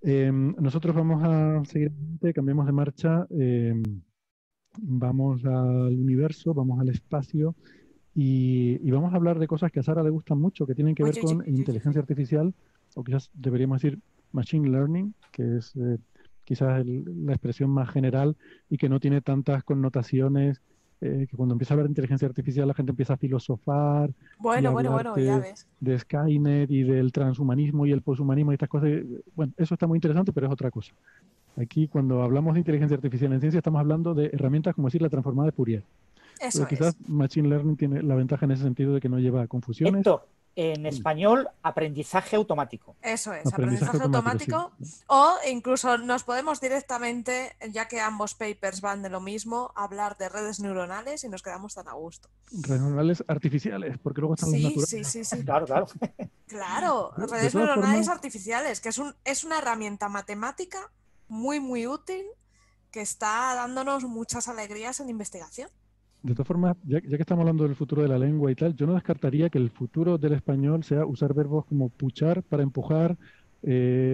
Nosotros vamos a seguir adelante, cambiamos de marcha, vamos al universo, vamos al espacio y vamos a hablar de cosas que a Sara le gustan mucho, que tienen que ver Oye, oye, con oye, oye, inteligencia oye. artificial, o quizás deberíamos decir machine learning, que es quizás la expresión más general y que no tiene tantas connotaciones, que cuando empieza a hablar de inteligencia artificial la gente empieza a filosofar y a Bueno, bueno, bueno, ya hablarte ves. de Skynet y del transhumanismo y el poshumanismo y estas cosas. Bueno, eso está muy interesante, pero es otra cosa. Aquí, cuando hablamos de inteligencia artificial en ciencia, estamos hablando de herramientas como decir la transformada de Fourier. Eso Entonces, quizás es. Machine Learning tiene la ventaja en ese sentido de que no lleva confusiones. Héctor, en español, aprendizaje automático. Eso es, Aprendizaje aprendizaje automático, sí. automático. O incluso nos podemos directamente, ya que ambos papers van de lo mismo, hablar de redes neuronales y nos quedamos tan a gusto. Redes neuronales artificiales, porque luego están las Sí, naturales. sí, sí, sí. Claro, claro. Claro, De redes todas neuronales formas, artificiales, que es una herramienta matemática muy, muy útil que está dándonos muchas alegrías en investigación. ya que estamos hablando del futuro de la lengua y tal, yo no descartaría que el futuro del español sea usar verbos como puchar para empujar,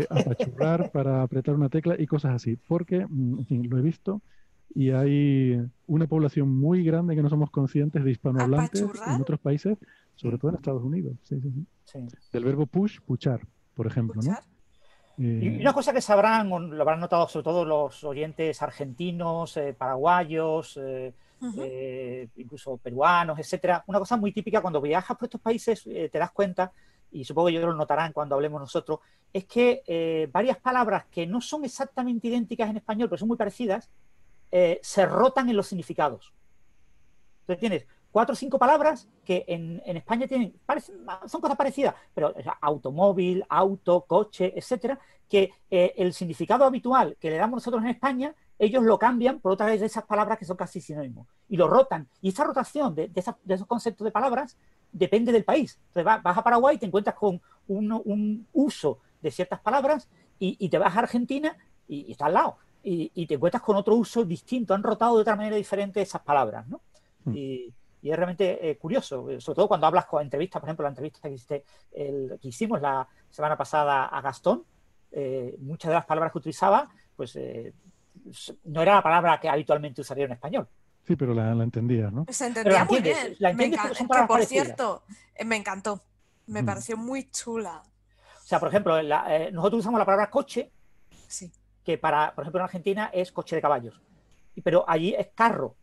apachurrar para apretar una tecla y cosas así, porque, en fin, lo he visto y hay una población muy grande que no somos conscientes de hispanohablantes en Apachurrar, otros países, sobre Mm, todo en Estados Unidos. Sí, sí, sí. sí. Del verbo push, puchar, por ejemplo, ¿no? puchar. Y Eh, una cosa que sabrán, o lo habrán notado sobre todo los oyentes argentinos, paraguayos, Ujú. incluso peruanos, etcétera. Una cosa muy típica cuando viajas por estos países, te das cuenta, y supongo que ellos lo notarán cuando hablemos nosotros, es que varias palabras que no son exactamente idénticas en español, pero son muy parecidas, se rotan en los significados. Entonces tienes 4 o 5 palabras que en España son cosas parecidas, pero o sea, automóvil, auto, coche, etcétera, que el significado habitual que le damos nosotros en España, ellos lo cambian por otra vez de esas palabras que son casi sinónimos y lo rotan. Y esa rotación de esos conceptos de palabras depende del país. Entonces vas a Paraguay y te encuentras con un uso de ciertas palabras y te vas a Argentina y está al lado. Y te encuentras con otro uso distinto. Han rotado de otra manera diferente esas palabras, ¿no? mm. Y es realmente curioso, sobre todo cuando hablas con entrevistas, por ejemplo, la entrevista que hicimos la semana pasada a Gastón, muchas de las palabras que utilizaba, pues no era la palabra que habitualmente usaría en español. Sí, pero la entendías, ¿no? Se Pero entendía muy bien. la entiendes porque son Que palabras por parecidas. cierto, me encantó. Me Mm. pareció muy chula. O sea, por ejemplo, nosotros usamos la palabra coche, Sí. que por ejemplo, en Argentina es coche de caballos, pero allí es carro.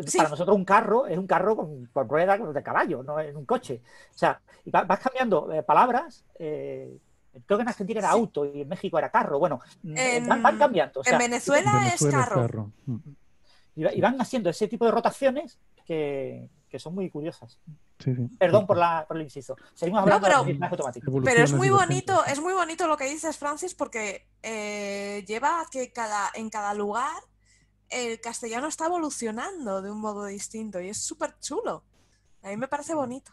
Sí. Para nosotros un carro es un carro con ruedas de caballo, no es un coche. O sea, y vas cambiando palabras. Creo que en Argentina era Sí. auto y en México era carro. Bueno, En, van cambiando. O en sea, En Venezuela es Venezuela es carro. carro. Mm. y Sí, van haciendo ese tipo de rotaciones que son muy curiosas. sí, sí. Perdón por el inciso. Seguimos No, hablando de pero, aprendizaje automático. pero Evoluciones divergentes. es muy bonito lo que dices, Francis, porque lleva a que en cada lugar el castellano está evolucionando de un modo distinto y es súper chulo. A mí me parece bonito.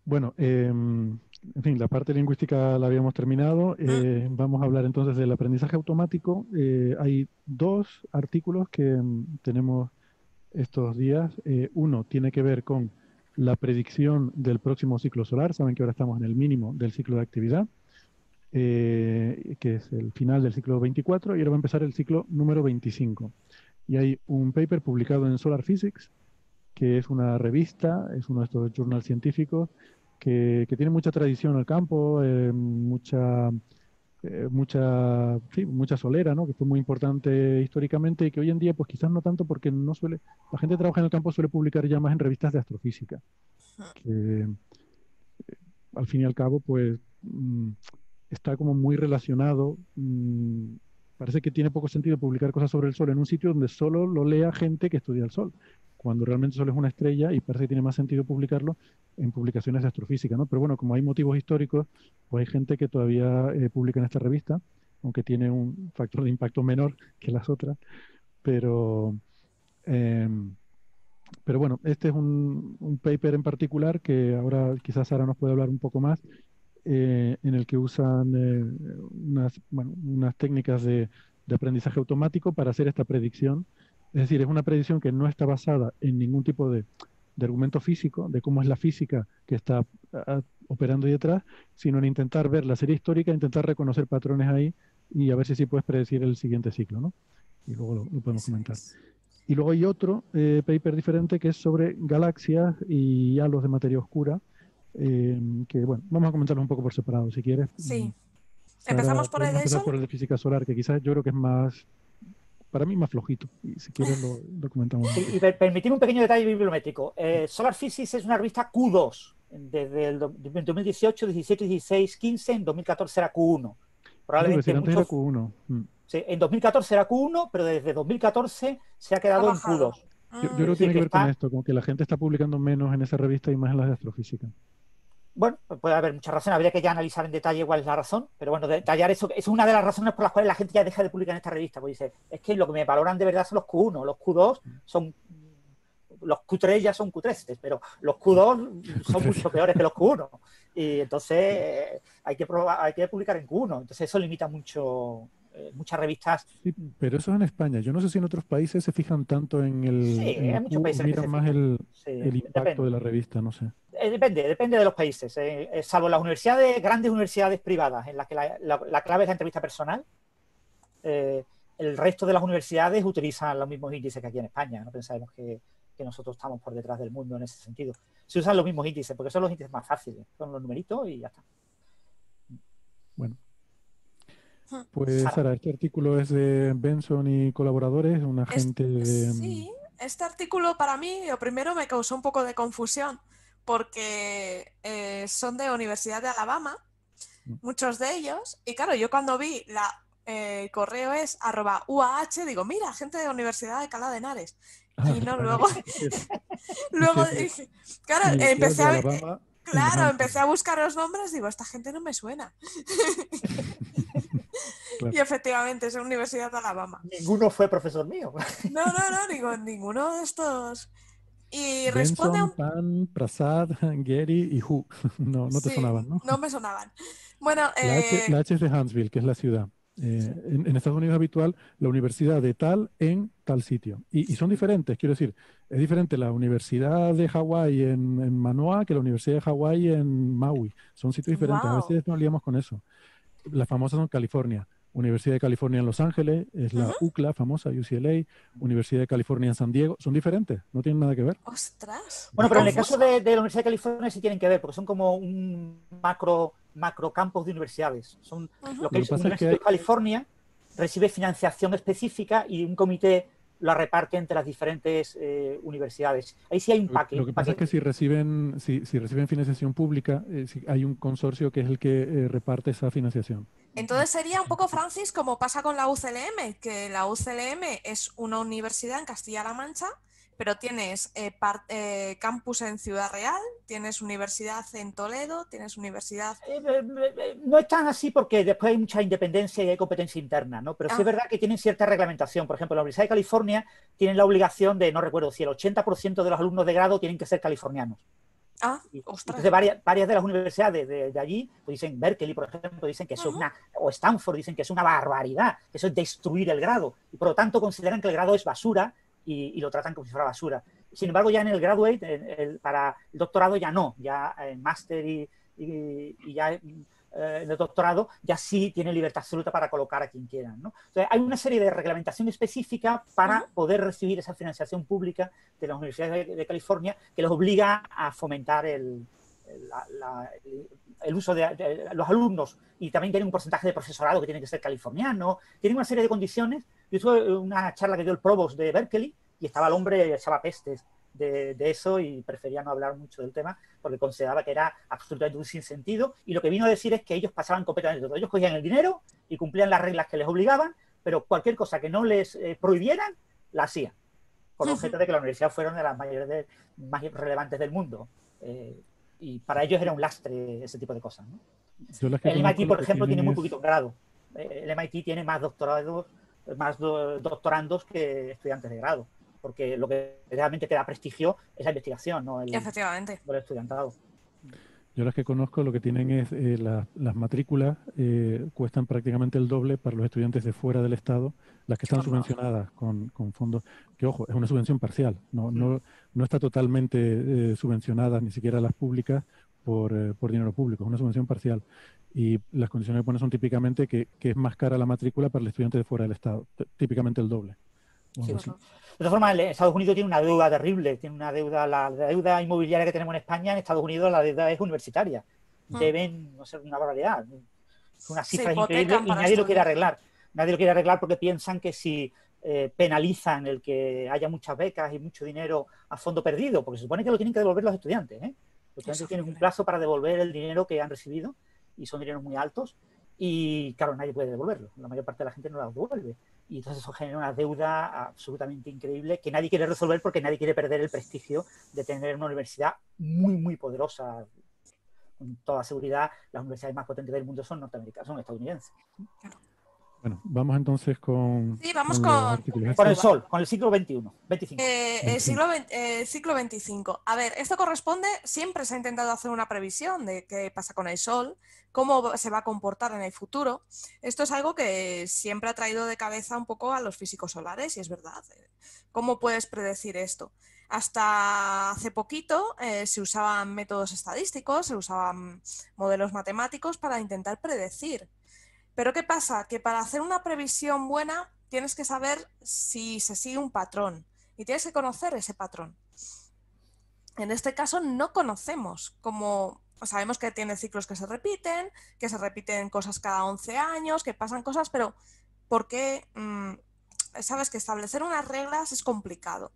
Bueno, en fin, la parte lingüística la habíamos terminado. Vamos a hablar entonces del aprendizaje automático. Hay dos artículos que tenemos estos días. Uno tiene que ver con la predicción del próximo ciclo solar. Saben que ahora estamos en el mínimo del ciclo de actividad, que es el final del ciclo 24, y ahora va a empezar el ciclo número 25. Y hay un paper publicado en Solar Physics, que es una revista, es uno de estos journals científicos que tiene mucha tradición al campo, mucha solera, ¿no? Que fue muy importante históricamente y que hoy en día, pues quizás no tanto porque no suele, la gente que trabaja en el campo suele publicar ya más en revistas de astrofísica, que al fin y al cabo, pues está como muy relacionado. Parece que tiene poco sentido publicar cosas sobre el Sol en un sitio donde solo lo lea gente que estudia el Sol, cuando realmente el Sol es una estrella y parece que tiene más sentido publicarlo en publicaciones de astrofísica, ¿no? Pero bueno, como hay motivos históricos, pues hay gente que todavía publica en esta revista, aunque tiene un factor de impacto menor que las otras, pero... em, pero bueno, este es un paper en particular que ahora quizás Sara nos puede hablar un poco más, en el que usan unas técnicas de aprendizaje automático para hacer esta predicción. Es decir, es una predicción que no está basada en ningún tipo de argumento físico, de cómo es la física que está operando ahí detrás, sino en intentar ver la serie histórica, intentar reconocer patrones ahí y a ver si sí puedes predecir el siguiente ciclo, ¿no? Y luego lo podemos Eso comentar. es. Y luego hay otro paper diferente que es sobre galaxias y halos de materia oscura, que bueno, vamos a comentarlo un poco por separado, si quieres. Sí. Sara, ¿Empezamos por el podemos de empezar Edison? por el de física solar, que quizás yo creo que es más, para mí más flojito. Y si quieres lo comentamos Sí, antes. y permitidme un pequeño detalle bibliométrico. Solar Physics es una revista Q2. Desde el 2018, 17, 16, 15, en 2014 era Q1. Eso que Probablemente decir, antes era muchos... Q1. Sí, en 2014 era Q1, pero desde 2014 se ha Ha quedado en bajado. Q2. Yo Es creo que decir, tiene que que ver con está... esto, como que la gente está publicando menos en esa revista y más en las de astrofísica. Bueno, puede haber muchas razones, habría que ya analizar en detalle cuál es la razón, pero bueno, detallar eso es una de las razones por las cuales la gente ya deja de publicar en esta revista, porque dice, es que lo que me valoran de verdad son los Q1, los Q2 son, los Q3 ya son Q3, pero los Q2 son mucho peores que los Q1, y entonces hay que publicar en Q1, entonces eso limita mucho, muchas revistas. Sí, pero eso es en España. Yo no sé si en otros países se fijan tanto en Sí, en hay el muchos Q o países que miran se más fijan, sí, el impacto depende. de la revista, no sé. Depende de los países. Salvo las universidades, grandes universidades privadas, en las que la clave es la entrevista personal, el resto de las universidades utilizan los mismos índices que aquí en España. No pensamos que nosotros estamos por detrás del mundo en ese sentido. Se usan los mismos índices, porque son los índices más fáciles. Son los numeritos y ya está. Bueno, Hmm. pues Sara. Sara, este artículo es de Benson y colaboradores, un agente de... Sí, este artículo para mí, lo primero, me causó un poco de confusión, porque son de Universidad de Alabama, muchos de ellos, y claro, yo cuando vi el correo es @UAH, digo, mira, gente de Universidad de Alcalá de Henares. Ah, Y no, bueno, luego, es que luego es de dije, claro, Universidad de Alabama en New claro, Hampshire. empecé a buscar los nombres, digo, esta gente no me suena. Claro. Y efectivamente es Universidad de Alabama. Ninguno fue profesor mío. No, digo, ninguno de estos. Y responde a Benson, un... Pan, Prasad, Gary y Hu. No, no te Sí, sonaban, ¿no? no me sonaban. Bueno, La H es de Huntsville, que es la ciudad. Sí. En Estados Unidos es habitual la universidad de tal en tal sitio. Y son diferentes, quiero decir, es diferente la Universidad de Hawái en Manoa que la Universidad de Hawái en Maui. Son sitios diferentes. A wow. veces nos liamos con eso. Las famosas son California. Universidad de California en Los Ángeles, es la UCLA, famosa, UCLA. Universidad de California en San Diego. Son diferentes, no tienen nada que ver. Ostras, Bueno, qué pero en el caso confuso. de la Universidad de California sí tienen que ver, porque son como un macro campos de universidades. Son Ujú. lo que Lo que es pasa es que University hay, of California recibe financiación específica y un comité la reparte entre las diferentes universidades. Ahí sí hay un lo que pasa es que si reciben financiación pública, hay un consorcio que es el que reparte esa financiación. Entonces sería un poco, Francis, como pasa con la UCLM, que la UCLM es una universidad en Castilla-La Mancha, pero tienes campus en Ciudad Real, tienes universidad en Toledo, tienes universidad... No es tan así porque después hay mucha independencia y hay competencia interna, ¿no? Pero sí es Ah, verdad que tienen cierta reglamentación. Por ejemplo, la Universidad de California tiene la obligación de, no recuerdo si el 80% de los alumnos de grado tienen que ser californianos. ostras. Entonces varias de las universidades de allí, pues dicen, Berkeley, por ejemplo, dicen que eso es Ujú. una, o Stanford dicen que es una barbaridad, que eso es destruir el grado, y por lo tanto consideran que el grado es basura y lo tratan como si fuera basura. Sin embargo, ya en el graduate, para el doctorado ya no, ya en máster y ya en el doctorado ya sí tiene libertad absoluta para colocar a quien quieran, ¿no? Entonces, hay una serie de reglamentación específica para poder recibir esa financiación pública de las universidades de California que los obliga a fomentar el uso de los alumnos, y también tienen un porcentaje de profesorado que tiene que ser californiano, tienen una serie de condiciones. Yo tuve una charla que dio el provost de Berkeley y estaba el hombre, echaba pestes de eso y prefería no hablar mucho del tema porque consideraba que era absolutamente un sinsentido, y lo que vino a decir es que ellos pasaban completamente todo. Ellos cogían el dinero y cumplían las reglas que les obligaban, pero cualquier cosa que no les prohibieran, la hacían, con objeto de que la universidad fuera una de las mayores más relevantes del mundo. Y para ellos era un lastre ese tipo de cosas, ¿no? Yo las que El conozco MIT, lo por que ejemplo, tiene tienen muy es... poquito grado. El MIT tiene más doctorados, doctorandos que estudiantes de grado, porque lo que realmente te da prestigio es la investigación, no el Efectivamente. estudiantado. Yo las que conozco lo que tienen es las matrículas cuestan prácticamente el doble para los estudiantes de fuera del estado, las que Qué están horror. subvencionadas con fondos, que ojo, es una subvención parcial, no está totalmente subvencionada, ni siquiera las públicas, por dinero público, es una subvención parcial. Y las condiciones que pone son típicamente que es más cara la matrícula para el estudiante de fuera del Estado, típicamente el doble. O Sí, algo de así. todas formas, Estados Unidos tiene una deuda terrible, tiene una deuda, la deuda inmobiliaria que tenemos en España, en Estados Unidos la deuda es universitaria. Deben, no sé, una barbaridad, unas Se cifras increíbles hipotecan y para nadie lo quiere estudiar. arreglar. Nadie lo quiere arreglar porque piensan que si penalizan el que haya muchas becas y mucho dinero a fondo perdido, porque se supone que lo tienen que devolver los estudiantes, ¿eh? Los Es estudiantes tienen un horrible. plazo para devolver el dinero que han recibido y son dineros muy altos y claro, nadie puede devolverlo. La mayor parte de la gente no lo devuelve. Y entonces eso genera una deuda absolutamente increíble que nadie quiere resolver porque nadie quiere perder el prestigio de tener una universidad muy, muy poderosa. Con toda seguridad, las universidades más potentes del mundo son norteamericanas, son estadounidenses. Bueno, vamos entonces Sí, vamos con los artículos Con el estos. Sol, con el siglo XXI, 25. Siglo 25. siglo XXV. A ver, esto corresponde, siempre se ha intentado hacer una previsión de qué pasa con el Sol, cómo se va a comportar en el futuro. Esto es algo que siempre ha traído de cabeza un poco a los físicos solares, y es verdad. ¿Cómo puedes predecir esto? Hasta hace poquito se usaban métodos estadísticos, se usaban modelos matemáticos para intentar predecir. Pero ¿qué pasa? Que para hacer una previsión buena tienes que saber si se sigue un patrón y tienes que conocer ese patrón. En este caso no conocemos cómo, sabemos que tiene ciclos que se repiten cosas cada 11 años, que pasan cosas, pero ¿por qué? Sabes que establecer unas reglas es complicado.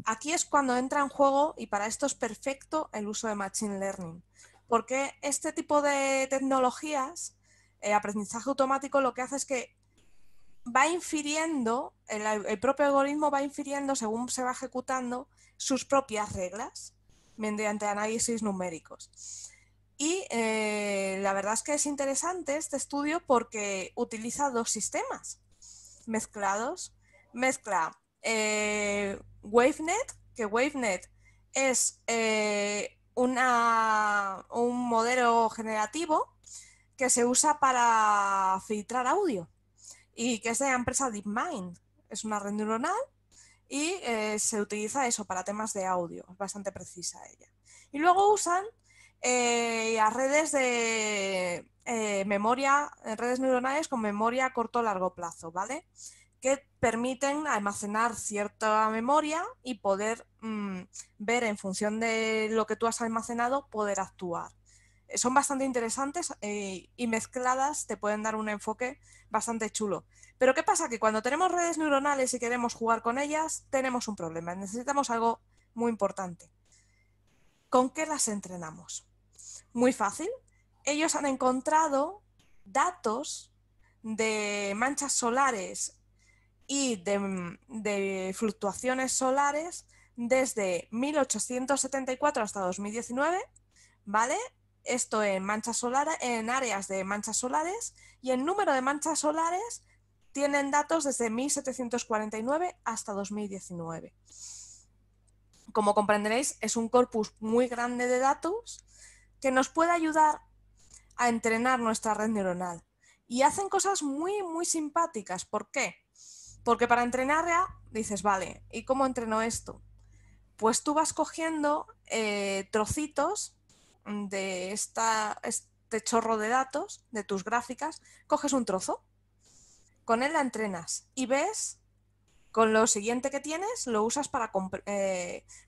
Aquí es cuando entra en juego, y para esto es perfecto el uso de Machine Learning, porque este tipo de tecnologías, aprendizaje automático, lo que hace es que va infiriendo, el propio algoritmo va infiriendo según se va ejecutando sus propias reglas mediante análisis numéricos. Y la verdad es que es interesante este estudio porque utiliza dos sistemas mezclados. Mezcla WaveNet, que WaveNet es un modelo generativo que se usa para filtrar audio y que es de la empresa DeepMind. Es una red neuronal y se utiliza eso para temas de audio, es bastante precisa ella. Y luego usan las redes de memoria, redes neuronales con memoria a corto o largo plazo, ¿vale? Que permiten almacenar cierta memoria y poder ver en función de lo que tú has almacenado, poder actuar. Son bastante interesantes y mezcladas te pueden dar un enfoque bastante chulo. Pero ¿qué pasa? Que cuando tenemos redes neuronales y queremos jugar con ellas, tenemos un problema. Necesitamos algo muy importante. ¿Con qué las entrenamos? Muy fácil. Ellos han encontrado datos de manchas solares y de fluctuaciones solares desde 1874 hasta 2019, ¿vale? Esto en manchas solares, en áreas de manchas solares, y el número de manchas solares tienen datos desde 1749 hasta 2019. Como comprenderéis, es un corpus muy grande de datos que nos puede ayudar a entrenar nuestra red neuronal. Y hacen cosas muy, muy simpáticas. ¿Por qué? Porque para entrenarla dices, vale, ¿y cómo entreno esto? Pues tú vas cogiendo trocitos de este chorro de datos, de tus gráficas, coges un trozo, con él la entrenas y ves, con lo siguiente que tienes, lo usas para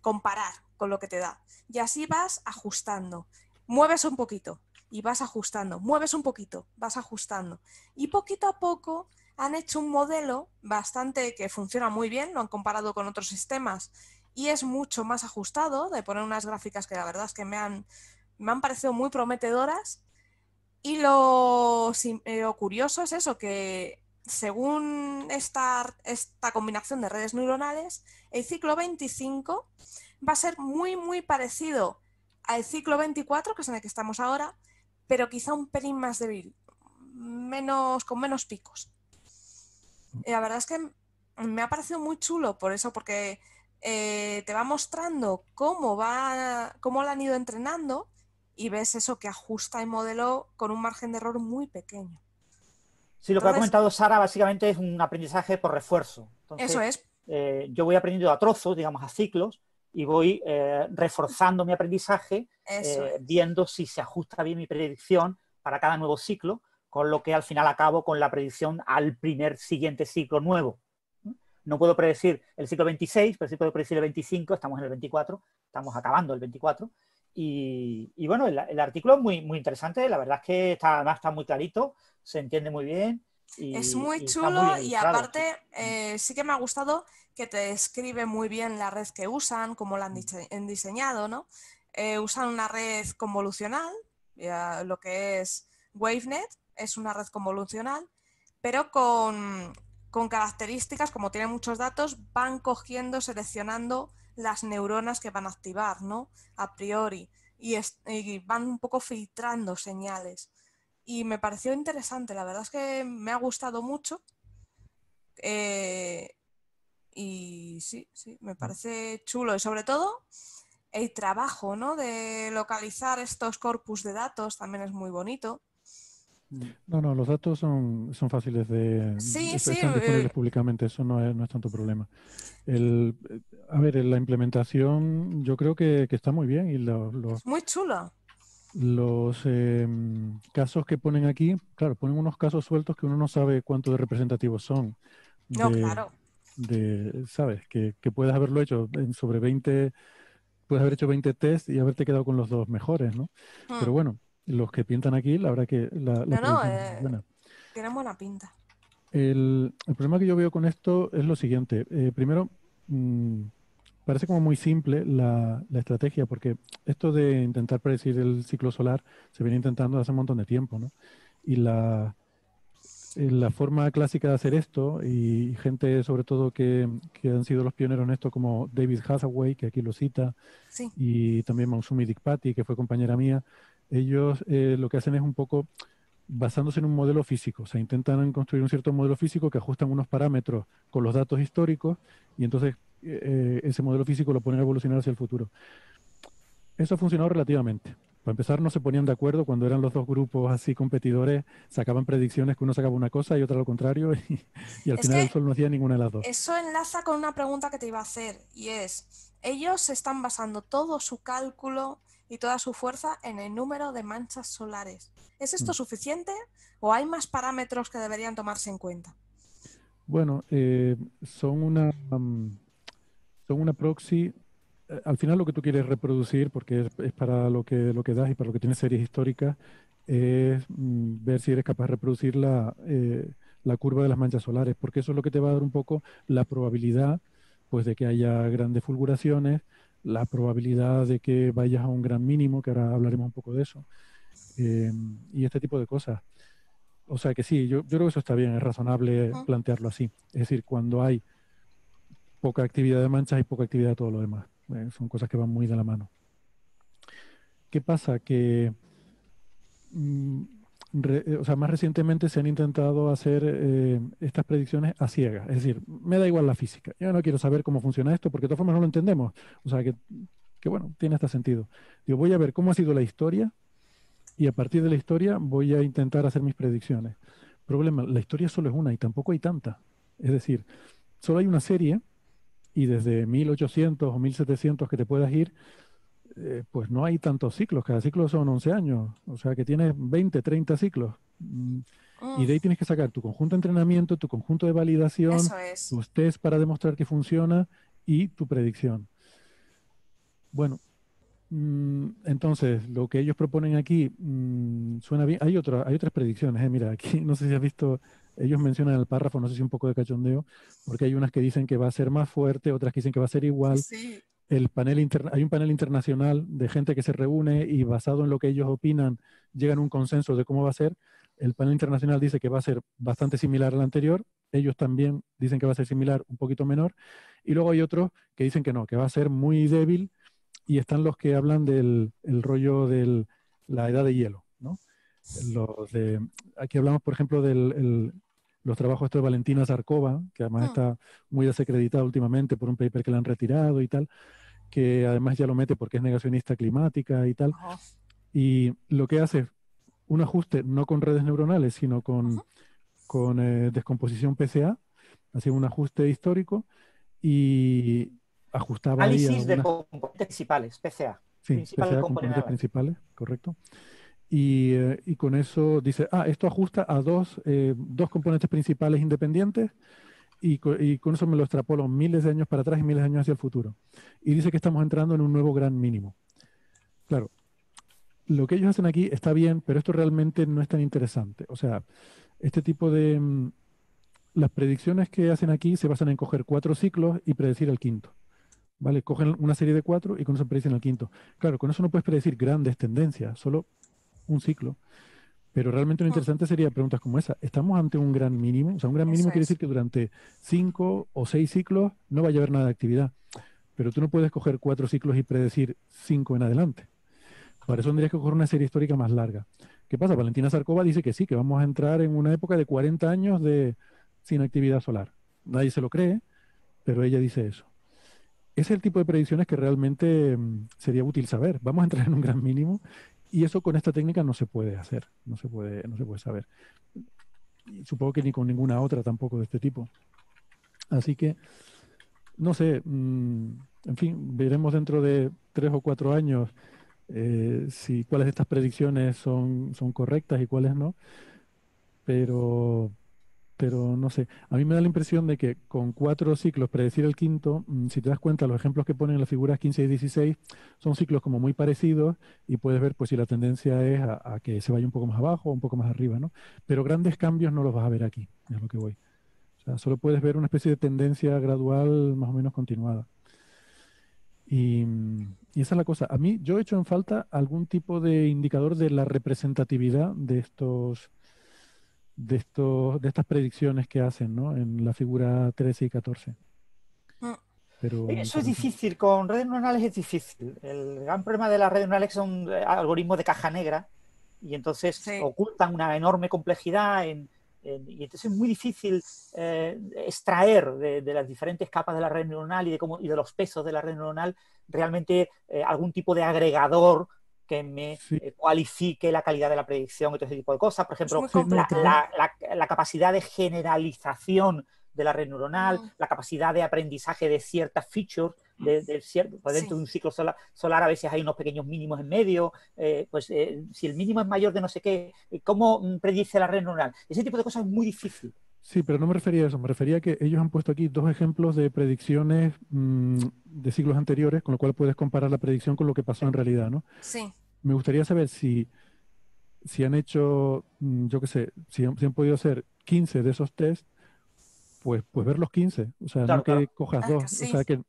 comparar con lo que te da. Y así vas ajustando. Mueves un poquito y vas ajustando. Mueves un poquito, vas ajustando. Y poquito a poco han hecho un modelo bastante que funciona muy bien, lo han comparado con otros sistemas y es mucho más ajustado, de poner unas gráficas que la verdad es que me han parecido muy prometedoras. Y lo curioso es eso, que según esta combinación de redes neuronales, el ciclo 25 va a ser muy, muy parecido al ciclo 24, que es en el que estamos ahora, pero quizá un pelín más débil, con menos picos. Y la verdad es que me ha parecido muy chulo por eso, porque te va mostrando cómo lo han ido entrenando y ves eso, que ajusta el modelo con un margen de error muy pequeño. Sí, lo que ha Entonces, comentado Sara básicamente es un aprendizaje por refuerzo. eso Entonces, es. yo voy aprendiendo a trozos, digamos, a ciclos, y voy reforzando mi aprendizaje, viendo si se ajusta bien mi predicción para cada nuevo ciclo, con lo que al final acabo con la predicción al siguiente ciclo nuevo. No puedo predecir el ciclo 26, pero sí puedo predecir el 25, estamos en el 24, estamos acabando el 24. Y bueno, el artículo es muy, muy interesante, la verdad es que además está muy clarito, se entiende muy bien. Es muy y chulo y aparte sí que me ha gustado que te describe muy bien la red que usan, cómo la han diseñado, ¿no? Usan una red convolucional, lo que es WaveNet, es una red convolucional, pero con características, como tiene muchos datos, van cogiendo, seleccionando las neuronas que van a activar, ¿no? A priori, y van un poco filtrando señales. Y me pareció interesante, la verdad es que me ha gustado mucho. Y sí, me parece chulo. Y sobre todo el trabajo, ¿no? De localizar estos corpus de datos también es muy bonito. No, los datos son fáciles Sí, están disponibles públicamente, eso no es tanto problema. A ver, la implementación yo creo que está muy bien y es muy chulo. los casos que ponen aquí, claro, ponen unos casos sueltos que uno no sabe cuánto de representativos son. No, claro. ¿Sabes? Que puedes haberlo hecho sobre 20, puedes haber hecho 20 test y haberte quedado con los dos mejores, ¿no? Pero bueno, los que pintan aquí, la verdad que la predicción es muy buena. Tienen buena pinta. El problema que yo veo con esto es lo siguiente. Primero, parece como muy simple la estrategia, porque esto de intentar predecir el ciclo solar se viene intentando hace un montón de tiempo, ¿no? Y la forma clásica de hacer esto, y gente sobre todo que han sido los pioneros en esto, como David Hathaway, que aquí lo cita, Sí. y también Mausumi Dikpati, que fue compañera mía, ellos lo que hacen es un poco basándose en un modelo físico, o sea, intentan construir un cierto modelo físico que ajustan unos parámetros con los datos históricos y entonces ese modelo físico lo ponen a evolucionar hacia el futuro. Eso ha funcionado relativamente. Para empezar, no se ponían de acuerdo cuando eran los dos grupos así competidores, sacaban predicciones que uno sacaba una cosa y otra lo contrario, y al final el sol no hacía ninguna de las dos. Eso enlaza con una pregunta que te iba a hacer, y es, ellos están basando todo su cálculo y toda su fuerza en el número de manchas solares. ¿Es esto suficiente o hay más parámetros que deberían tomarse en cuenta? Bueno, son una proxy. Al final lo que tú quieres reproducir, porque es para lo que das y para lo que tienes series históricas, es ver si eres capaz de reproducir la curva de las manchas solares, porque eso es lo que te va a dar un poco la probabilidad pues, de que haya grandes fulguraciones, la probabilidad de que vayas a un gran mínimo, que ahora hablaremos un poco de eso, y este tipo de cosas. O sea que sí, yo creo que eso está bien, es razonable plantearlo así. Es decir, cuando hay poca actividad de manchas y poca actividad de todo lo demás. Son cosas que van muy de la mano. ¿Qué pasa? Que o sea, más recientemente se han intentado hacer estas predicciones a ciegas. Es decir, me da igual la física. Yo no quiero saber cómo funciona esto porque de todas formas no lo entendemos. O sea, que bueno, tiene hasta sentido. Digo, voy a ver cómo ha sido la historia y a partir de la historia voy a intentar hacer mis predicciones. Problema, la historia solo es una y tampoco hay tanta. Es decir, solo hay una serie y desde 1800 o 1700 que te puedas ir, pues no hay tantos ciclos, cada ciclo son 11 años, o sea que tienes 20, 30 ciclos. Y de ahí tienes que sacar tu conjunto de entrenamiento, tu conjunto de validación, tus test para demostrar que funciona y tu predicción. Bueno, entonces lo que ellos proponen aquí suena bien. Hay otras predicciones, mira, aquí no sé si has visto, ellos mencionan el párrafo, no sé si un poco de cachondeo, porque hay unas que dicen que va a ser más fuerte, otras que dicen que va a ser igual. Sí. Hay un panel internacional de gente que se reúne y basado en lo que ellos opinan llegan a un consenso de cómo va a ser. El panel internacional dice que va a ser bastante similar al anterior, ellos también dicen que va a ser similar, un poquito menor, y luego hay otros que dicen que no, que va a ser muy débil, y están los que hablan del rollo de la edad de hielo, ¿no? Aquí hablamos, por ejemplo, los trabajos estos de Valentina Zarkova, que además está muy desacreditada últimamente por un paper que le han retirado y tal, que además ya lo mete porque es negacionista climática y tal. Y lo que hace es un ajuste no con redes neuronales, sino con descomposición PCA, hace un ajuste histórico y ajustaba ahí Análisis de algunas... componentes principales, PCA. Sí, Principal PCA, Component componentes Analysis. principales, correcto. Y con eso dice, esto ajusta a dos componentes principales independientes y con eso me lo extrapolo miles de años para atrás y miles de años hacia el futuro. Y dice que estamos entrando en un nuevo gran mínimo. Claro, lo que ellos hacen aquí está bien, pero esto realmente no es tan interesante. O sea, este tipo de... las predicciones que hacen aquí se basan en coger 4 ciclos y predecir el quinto. ¿Vale? Cogen una serie de 4 y con eso predicen el quinto. Claro, con eso no puedes predecir grandes tendencias, solo un ciclo. Pero realmente lo interesante sería preguntas como esa. ¿Estamos ante un gran mínimo? O sea, un gran mínimo Eso quiere decir es. que durante 5 o 6 ciclos no vaya a haber nada de actividad. Pero tú no puedes coger 4 ciclos y predecir 5 en adelante. Para eso tendrías que coger una serie histórica más larga. ¿Qué pasa? Valentina Zarkova dice que sí, que vamos a entrar en una época de 40 años sin actividad solar. Nadie se lo cree, pero ella dice eso. Ese es el tipo de predicciones que realmente sería útil saber. Vamos a entrar en un gran mínimo y eso con esta técnica no se puede hacer, no se puede saber. Y supongo que ni con ninguna otra tampoco de este tipo. Así que, no sé, en fin, veremos dentro de 3 o 4 años si cuáles de estas predicciones son correctas y cuáles no, pero, pero no sé. A mí me da la impresión de que con 4 ciclos predecir el quinto, si te das cuenta, los ejemplos que ponen en las figuras 15 y 16 son ciclos como muy parecidos y puedes ver pues si la tendencia es a que se vaya un poco más abajo o un poco más arriba, ¿no? Pero grandes cambios no los vas a ver aquí, es lo que voy. O sea, solo puedes ver una especie de tendencia gradual más o menos continuada. Y esa es la cosa. A mí, yo he hecho en falta algún tipo de indicador de la representatividad de estas predicciones que hacen, ¿no? En la figura 13 y 14. Mm. Eso es Pero en fin. difícil, con redes neuronales es difícil. El gran problema de las redes neuronales es que son algoritmos de caja negra y entonces Sí. ocultan una enorme complejidad y entonces es muy difícil extraer de las diferentes capas de la red neuronal y de los pesos de la red neuronal realmente algún tipo de agregador que me Sí, cualifique la calidad de la predicción y todo ese tipo de cosas. Por Es ejemplo, muy sí, no, pero complicado. la capacidad de generalización de la red neuronal, Mm. la capacidad de aprendizaje de ciertas features, pues dentro Sí. de un ciclo solar a veces hay unos pequeños mínimos en medio, si el mínimo es mayor de no sé qué, ¿cómo predice la red neuronal? Ese tipo de cosas es muy difícil. sí, pero no me refería a eso. Me refería a que ellos han puesto aquí 2 ejemplos de predicciones de siglos anteriores, con lo cual puedes comparar la predicción con lo que pasó en realidad, ¿no? Sí. Me gustaría saber si han hecho, yo qué sé, si han podido hacer 15 de esos test, pues ver los 15. O sea, no Claro, que claro. cojas Ah, que dos. O sí. sea, que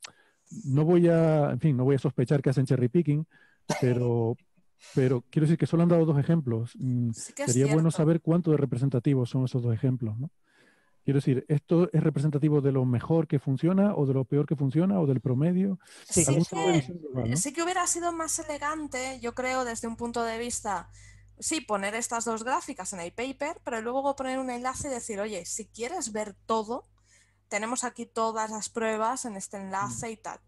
no voy a, en fin, no voy a sospechar que hacen cherry picking, pero, pero quiero decir que solo han dado 2 ejemplos. Sí que es Sería bueno cierto. saber cuánto de representativos son esos 2 ejemplos, ¿no? Quiero decir, ¿esto es representativo de lo mejor que funciona o de lo peor que funciona o del promedio? Sí, Sí Algún tipo de eso. visión global, ¿no? sí que hubiera sido más elegante, yo creo, desde un punto de vista, sí, poner estas dos gráficas en el paper, pero luego poner un enlace y decir, oye, si quieres ver todo, tenemos aquí todas las pruebas en este enlace y tal.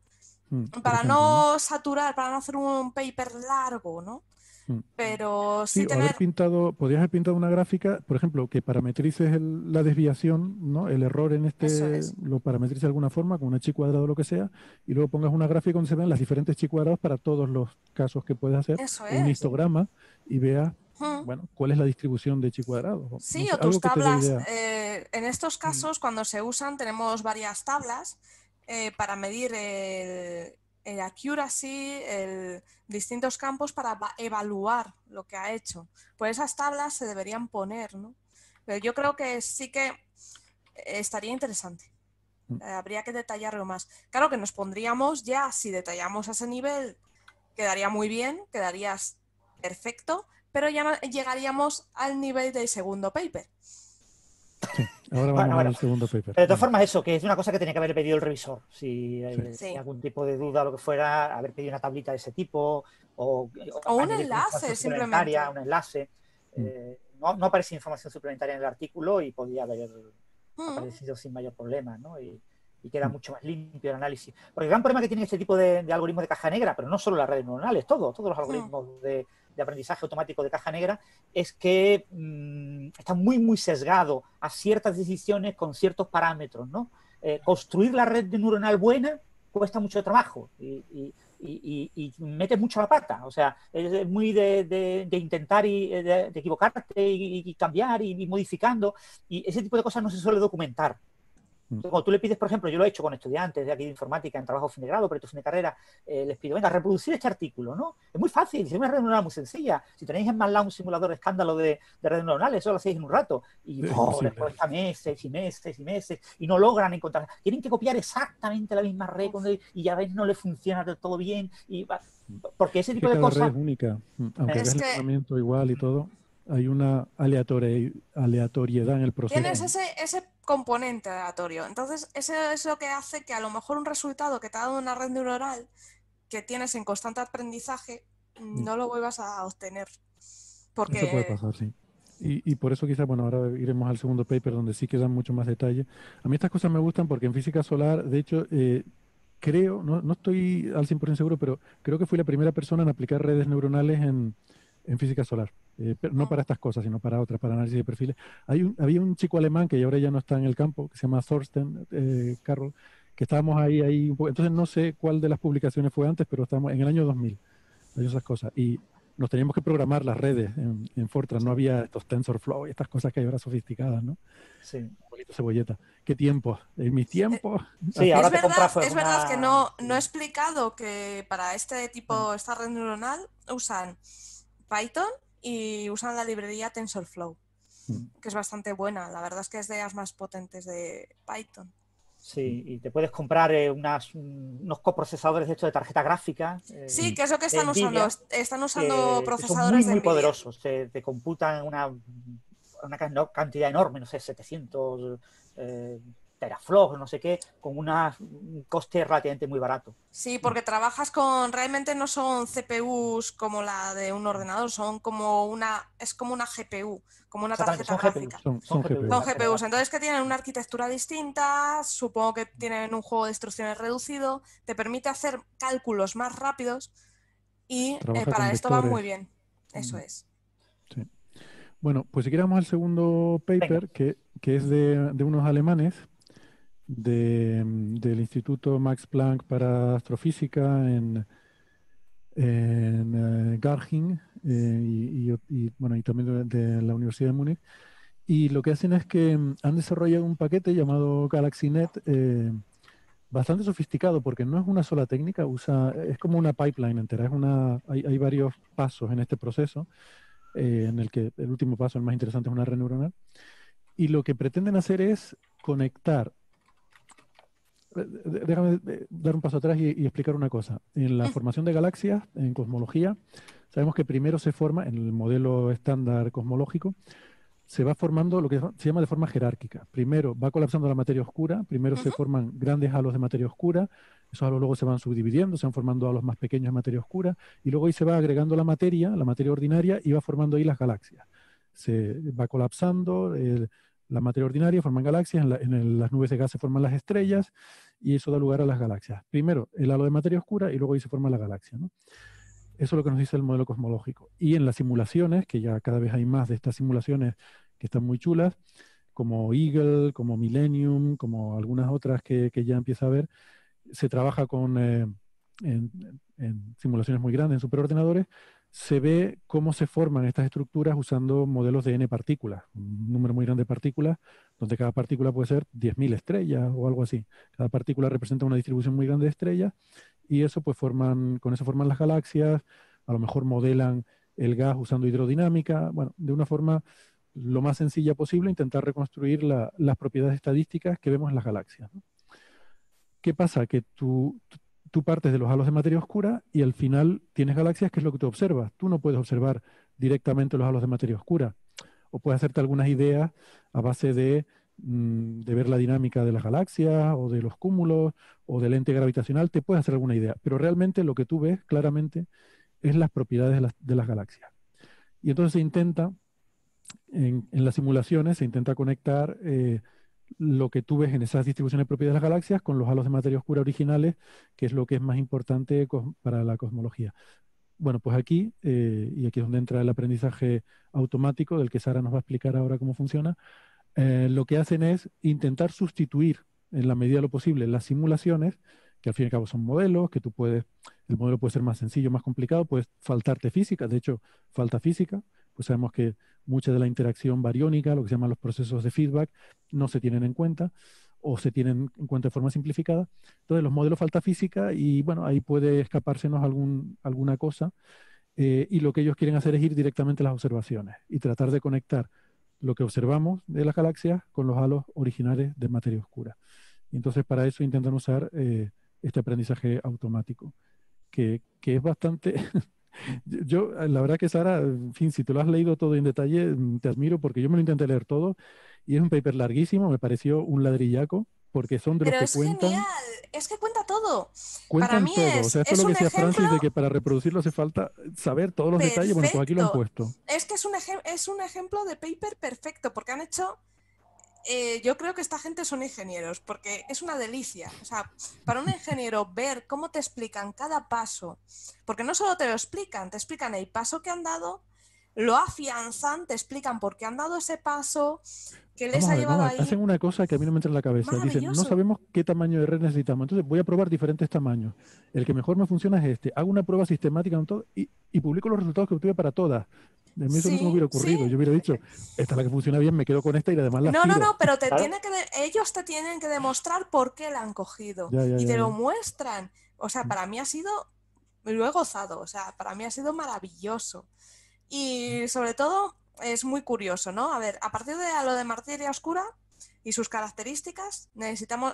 Por Para ejemplo, ¿no? no saturar, para no hacer un paper largo, ¿no? Mm. Pero Sí, sí o haber tener... pintado, podrías haber pintado una gráfica, por ejemplo, que parametrices la desviación, ¿no? El error en Eso este, es, lo parametrices de alguna forma, con una chi cuadrado o lo que sea, y luego pongas una gráfica donde se vean las diferentes chi cuadrados para todos los casos que puedes hacer, eso o un es. histograma, y veas, Mm. bueno, cuál es la distribución de chi cuadrados. O no Sí, sé, o tus algo que te dé tablas. idea. En estos casos, cuando se usan, tenemos varias tablas para medir el accuracy, distintos campos para evaluar lo que ha hecho. Pues esas tablas se deberían poner, ¿no? Pero yo creo que sí que estaría interesante. Mm. Habría que detallarlo más. Claro que nos pondríamos ya, si detallamos a ese nivel, quedaría muy bien, quedarías perfecto, pero ya no llegaríamos al nivel del segundo paper. Sí, ahora Bueno, vamos bueno. al segundo paper. Pero de todas Venga. formas, eso, que es una cosa que tenía que haber pedido el revisor. Si Sí. hay Sí. algún tipo de duda o lo que fuera, haber pedido una tablita de ese tipo o O un añadir como información enlace, simplemente. suplementaria, un enlace. Mm. No aparecía información suplementaria en el artículo y podía haber Mm. aparecido sin mayor problema, ¿no? Y queda Mm. mucho más limpio el análisis. Porque el gran problema que tiene este tipo de algoritmos de caja negra, pero no solo las redes neuronales, todos los Mm. algoritmos de aprendizaje automático de caja negra, es que está muy, muy sesgado a ciertas decisiones con ciertos parámetros, ¿no? Construir la red neuronal buena cuesta mucho trabajo y metes mucho la pata. O sea, es muy de intentar y de equivocarte y cambiar y modificando. Y ese tipo de cosas no se suele documentar. Cuando tú le pides, por ejemplo, yo lo he hecho con estudiantes de aquí de informática en trabajo fin de grado, proyecto fin de carrera, les pido, venga, reproducir este artículo, ¿no? Es muy fácil, es una red neuronal muy sencilla. Si tenéis en MATLAB un simulador de escándalo de redes neuronales, eso lo hacéis en un rato. Y les cuesta meses y meses y meses y no logran encontrar. Tienen que copiar exactamente la misma red y ya ves, no le funciona del todo bien. Porque ese tipo de cada cosas... red es única. Aunque hagas el entrenamiento igual y todo, hay una aleatoriedad en el proceso. Tienes ese componente aleatorio. Entonces, eso es lo que hace que a lo mejor un resultado que te ha dado una red neuronal que tienes en constante aprendizaje no lo vuelvas a obtener. Porque... Eso puede pasar, sí. Y por eso quizás, bueno, ahora iremos al segundo paper donde sí quedan mucho más detalle. A mí estas cosas me gustan porque en física solar, de hecho, creo, no estoy al 100% seguro, pero creo que fui la primera persona en aplicar redes neuronales en física solar. Pero no para estas cosas, sino para otras, para análisis de perfiles. Había un chico alemán que ahora ya no está en el campo, que se llama Thorsten Carroll, que estábamos ahí un poco. Entonces no sé cuál de las publicaciones fue antes, pero estábamos en el año 2000, hay esas cosas. Y nos teníamos que programar las redes en Fortran. No había estos TensorFlow y estas cosas que hay ahora sofisticadas, ¿no? Sí. Un poquito cebolleta. ¿Qué tiempos? En mis tiempos. Sí, ahora te compras es verdad que no he explicado que para este tipo, esta red neuronal, usan Python y usan la librería TensorFlow, que es bastante buena. La verdad es que es de las más potentes de Python. Sí, y te puedes comprar unos coprocesadores de estos de tarjeta gráfica. Sí, que es lo que están usando. Están usando procesadores son muy, de muy NVIDIA. poderosos. Te computan una cantidad enorme, no sé, 700 teraflops, no sé qué, con un coste relativamente muy barato. Sí, porque trabajas realmente no son CPUs como la de un ordenador, son es como una GPU, como una tarjeta gráfica. Son GPUs, entonces que tienen una arquitectura distinta, supongo que tienen un juego de instrucciones reducido, te permite hacer cálculos más rápidos y para esto va muy bien. Eso es. Sí. Bueno, pues si queramos al segundo paper, que es de unos alemanes, del Instituto Max Planck para Astrofísica en Garching y también de la Universidad de Múnich. Y lo que hacen es que han desarrollado un paquete llamado GalaxyNet bastante sofisticado, porque no es una sola técnica, es como una pipeline entera, hay varios pasos en este proceso, en el que el último paso, el más interesante, es una red neuronal. Y lo que pretenden hacer es conectar. Déjame dar un paso atrás y explicar una cosa. En la formación de galaxias, en cosmología, sabemos que primero se forma, en el modelo estándar cosmológico, se va formando lo que se llama de forma jerárquica. Primero va colapsando la materia oscura, primero se forman grandes halos de materia oscura, esos halos luego se van subdividiendo, se van formando halos más pequeños de materia oscura, y luego ahí se va agregando la materia ordinaria, y va formando ahí las galaxias. Se va colapsando la materia ordinaria, forman galaxias, en las nubes de gas se forman las estrellas, y eso da lugar a las galaxias. Primero el halo de materia oscura, y luego ahí se forma la galaxia, ¿no? Eso es lo que nos dice el modelo cosmológico. Y en las simulaciones, que ya cada vez hay más de estas simulaciones que están muy chulas, como Eagle, como Millennium, como algunas otras que ya empieza a ver, se trabaja en simulaciones muy grandes, en superordenadores, se ve cómo se forman estas estructuras usando modelos de n partículas, un número muy grande de partículas, donde cada partícula puede ser 10.000 estrellas o algo así. Cada partícula representa una distribución muy grande de estrellas, y eso pues con eso forman las galaxias, a lo mejor modelan el gas usando hidrodinámica, bueno, de una forma lo más sencilla posible, intentar reconstruir las propiedades estadísticas que vemos en las galaxias, ¿no? ¿Qué pasa? Que tú partes de los halos de materia oscura y al final tienes galaxias, que es lo que tú observas. Tú no puedes observar directamente los halos de materia oscura, o puedes hacerte algunas ideas a base de ver la dinámica de las galaxias o de los cúmulos o del ente gravitacional, te puedes hacer alguna idea, pero realmente lo que tú ves claramente es las propiedades de las galaxias. Y entonces se intenta, en las simulaciones, se intenta conectar lo que tú ves en esas distribuciones de propiedades de las galaxias con los halos de materia oscura originales, que es lo que es más importante para la cosmología. Bueno, pues aquí, y aquí es donde entra el aprendizaje automático, del que Sara nos va a explicar ahora cómo funciona, lo que hacen es intentar sustituir, en la medida de lo posible, las simulaciones que al fin y al cabo son modelos, que el modelo puede ser más sencillo, más complicado, puede faltarte física, de hecho, falta física, pues sabemos que mucha de la interacción bariónica, lo que se llaman los procesos de feedback, no se tienen en cuenta o se tienen en cuenta de forma simplificada. Entonces, los modelos falta física y bueno, ahí puede escapársenos alguna cosa y lo que ellos quieren hacer es ir directamente a las observaciones y tratar de conectar lo que observamos de las galaxias con los halos originales de materia oscura. Y entonces para eso intentan usar este aprendizaje automático, que es bastante... Yo, la verdad que Sara, en fin, si te lo has leído todo en detalle, te admiro porque yo me lo intenté leer todo y es un paper larguísimo, me pareció un ladrillaco, porque son de los Pero que es genial, es que cuenta todo. Para cuentan mí todo. O sea, esto es es lo que un decía ejemplo Francis de que para reproducirlo hace falta saber todos los detalles. Bueno, pues aquí lo han perfecto. puesto. Es que es un ejemplo de paper perfecto, porque han hecho... yo creo que esta gente son ingenieros, porque es una delicia. O sea, para un ingeniero ver cómo te explican cada paso, porque no solo te explican el paso que han dado, lo afianzan, te explican por qué han dado ese paso, qué les ha llevado Vamos a ver. ahí. Hacen una cosa que a mí no me entra en la cabeza. Dicen, no Maravilloso. sabemos qué tamaño de red necesitamos. Entonces voy a probar diferentes tamaños. El que mejor me funciona es este. Hago una prueba sistemática en todo y publico los resultados que obtuve para todas. A mí eso nunca me Sí, hubiera sí. ocurrido. Yo hubiera dicho, esta es la que funciona bien, me quedo con esta y además las No, no, tiro. no, pero Claro. ellos te tienen que demostrar por qué la han cogido Ya, ya, y ya, te lo ya. muestran. O sea, para mí ha sido, lo he gozado, o sea, para mí ha sido maravilloso. Y sobre todo es muy curioso, ¿no? A ver, a partir de lo de materia oscura y sus características,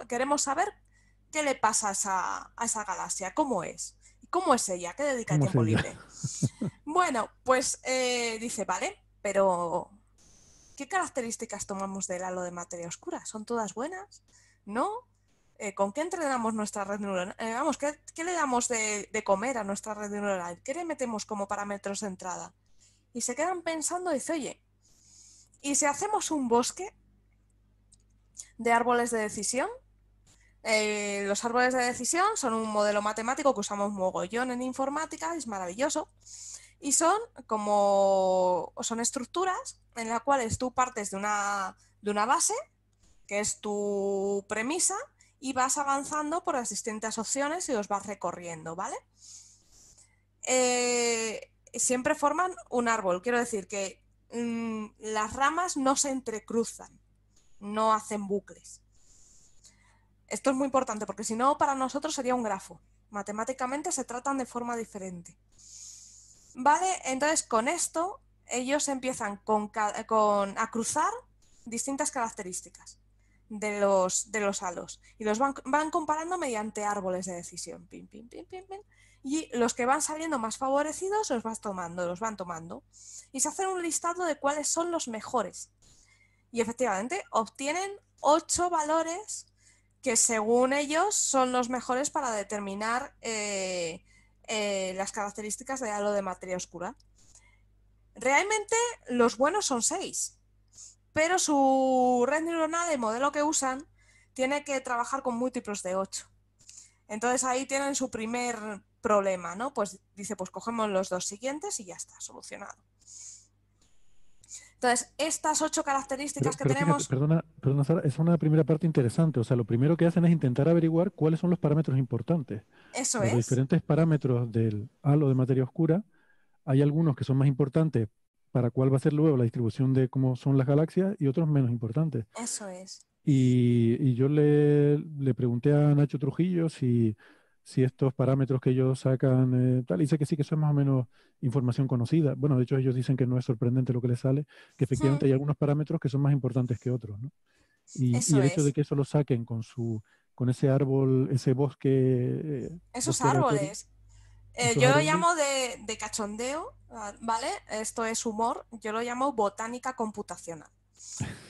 queremos saber qué le pasa a esa galaxia, cómo es. ¿Cómo es ella? ¿Qué dedica el ¿Cómo es tiempo ella? libre? Bueno, pues dice, vale, pero ¿qué características tomamos del halo de materia oscura? ¿Son todas buenas? ¿No? ¿Con qué entrenamos nuestra red neuronal? Vamos, ¿qué le damos de comer a nuestra red neuronal? ¿Qué le metemos como parámetros de entrada? Y se quedan pensando y dice, oye, ¿y si hacemos un bosque de árboles de decisión? Los árboles de decisión son un modelo matemático que usamos mogollón en informática, es maravilloso. Y son estructuras en las cuales tú partes de una base, que es tu premisa, y vas avanzando por las distintas opciones y los vas recorriendo, ¿vale? Siempre forman un árbol, quiero decir que las ramas no se entrecruzan, no hacen bucles. Esto es muy importante porque si no, para nosotros sería un grafo. Matemáticamente se tratan de forma diferente. Vale, entonces con esto ellos empiezan a cruzar distintas características de los halos y los van comparando mediante árboles de decisión. Pim, pim, pim, pim, pim. Y los que van saliendo más favorecidos los van tomando. Y se hacen un listado de cuáles son los mejores. Y efectivamente obtienen 8 valores que según ellos son los mejores para determinar las características de halo de materia oscura. Realmente los buenos son 6, pero su red neuronal, el modelo que usan, tiene que trabajar con múltiplos de 8. Entonces ahí tienen su primer problema, ¿no? Pues dice, pues cogemos los 2 siguientes y ya está, solucionado. Entonces, estas 8 características que Pero fíjate, tenemos... perdona, Sara, es una primera parte interesante. O sea, lo primero que hacen es intentar averiguar cuáles son los parámetros importantes. Eso De los es. diferentes parámetros del halo de materia oscura, hay algunos que son más importantes para cuál va a ser luego la distribución de cómo son las galaxias y otros menos importantes. Eso es. Y yo le pregunté a Nacho Trujillo si estos parámetros que ellos sacan, tal, y dice que sí, que eso es más o menos información conocida. Bueno, de hecho ellos dicen que no es sorprendente lo que les sale, que efectivamente hay algunos parámetros que son más importantes que otros, ¿no? Y Eso el hecho de es. que eso lo saquen con ese árbol, ese bosque, Esos bosque aleatorio, árboles. esos Yo lo árboles, llamo de cachondeo, ¿vale? Esto es humor. Yo lo llamo botánica computacional.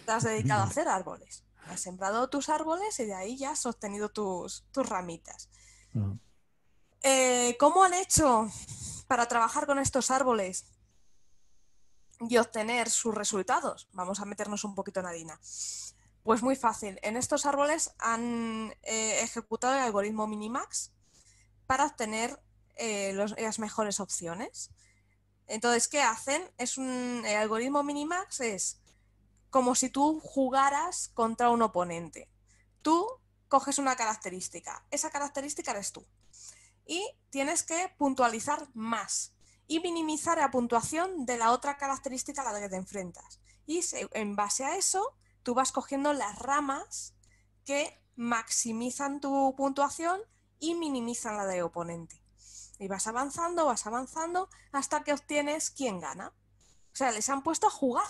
Te has dedicado a vale. hacer árboles. Has sembrado tus árboles y de ahí ya has obtenido tus ramitas. Ah, ¿Cómo han hecho para trabajar con estos árboles y obtener sus resultados? Vamos a meternos un poquito en harina. Pues muy fácil. En estos árboles han ejecutado el algoritmo Minimax para obtener las mejores opciones. Entonces, ¿qué hacen? El algoritmo Minimax es como si tú jugaras contra un oponente. Tú coges una característica. Esa característica eres tú. Y tienes que puntualizar más y minimizar la puntuación de la otra característica a la que te enfrentas. Y en base a eso, tú vas cogiendo las ramas que maximizan tu puntuación y minimizan la de oponente. Y vas avanzando hasta que obtienes quién gana. O sea, les han puesto a jugar.